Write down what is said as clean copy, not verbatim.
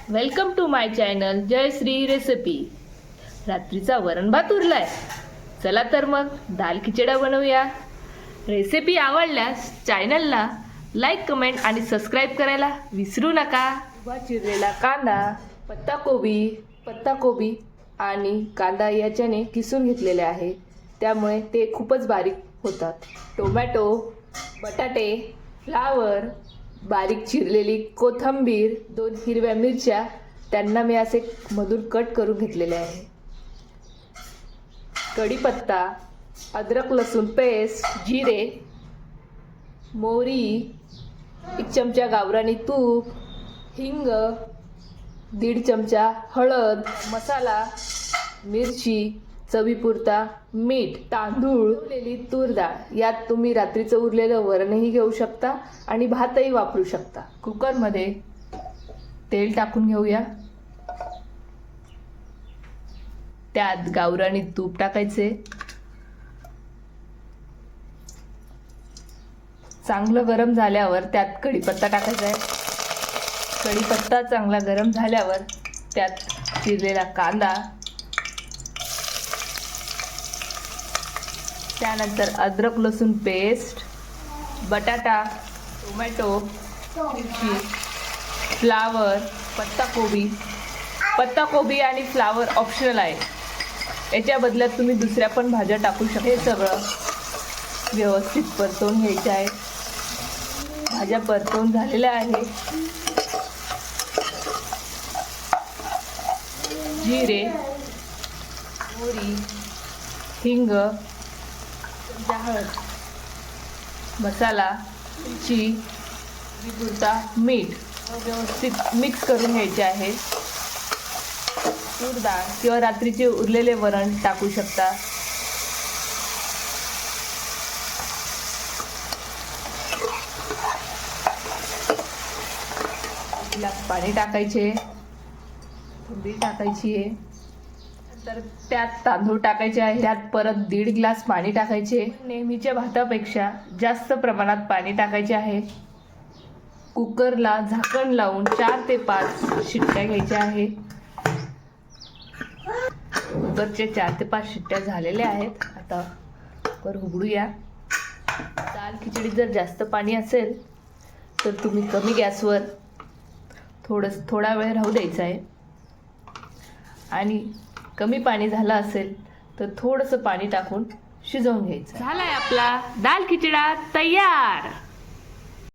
Welcome to my channel Jai Shri recipe. रात्रीचा वरण भात उरलाय, चला तर मग दाल खिचडा बनवूया। रेसिपी आवडल्यास चॅनलला लाईक, कमेंट आणि सबस्क्राईब करायला विसरू नका। उभा चिरलेला कांदा, पत्ताकोबी आणि कांदा याच्याने किसून घेतलेले आहे, त्यामुळे ते खूपच बारीक होतात। टोमॅटो, बटाटे, फ्लावर, बारीक चिरलेली कोथिंबीर, 2 हिरव्या मिरच्या, त्यांना मी असे मधून कट करून घेतलेले आहे। कढीपत्ता, अद्रक लसूण पेस्ट, जिरे, मोहरी, 1 चमचा गावरानी तूप, हिंग, 1.5 चमचा हळद, मसाला, मिरची, चवीपुरता मीठ, तांदूळ, उरलेली तूर डाळ। यात तुम्ही रात्रीचं उरलेलं वरणही घेऊ शकता आणि भातही वापरू शकता। कुकरमध्ये तेल टाकून घेऊया, त्यात गावरानी तूप टाकायचे। चांगलं गरम झाल्यावर त्यात कढीपत्ता टाकायचा आहे। कढीपत्ता चांगला गरम झाल्यावर त्यात चिरलेला कांदा, त्यानंतर अद्रक लसूण पेस्ट, बटाटा, टोमॅटो, मिरची, फ्लावर, पत्ताकोबी आणि फ्लावर ऑप्शनल आहे, याच्या बदल्यात तुम्ही दुसऱ्या पण भाज्या टाकू शकता। हे सगळं व्यवस्थित परतवून घ्यायचे आहे। भाज्या परतवून झालेल्या आहे। जिरे, मोहरी, हिंग, हळद, मसाला, मिरची, चवीपुरता मीठ व्यवस्थित मिक्स करून घ्यायचे आहे। तूर डाळ किंवा रात्रीचे उरलेले वरण टाकू शकता। ग्लास पाणी टाकायचे, कोथिंबीर टाकायची आहे, तर त्यात तांदूळ टाकायचे आहे। त्यात परत 1.5 ग्लास पाणी टाकायचे। नेहमीच्या भातापेक्षा जास्त प्रमाणात पाणी टाकायचे आहे। कुकरला झाकण लावून 4 ते 5 शिट्ट्या घ्यायच्या आहे। कुकरचे 4 ते 5 शिट्ट्या झालेल्या आहेत। आता कुकर उघडूया। दाल खिचडी जर जास्त पाणी असेल तर तुम्ही कमी गॅसवर थोडा वेळ राहू द्यायचा आहे, आणि कमी पाणी झालं असेल तर थोडंसं पाणी टाकून शिजवून घ्यायचं। झालाय आपला दाल खिचडा तयार।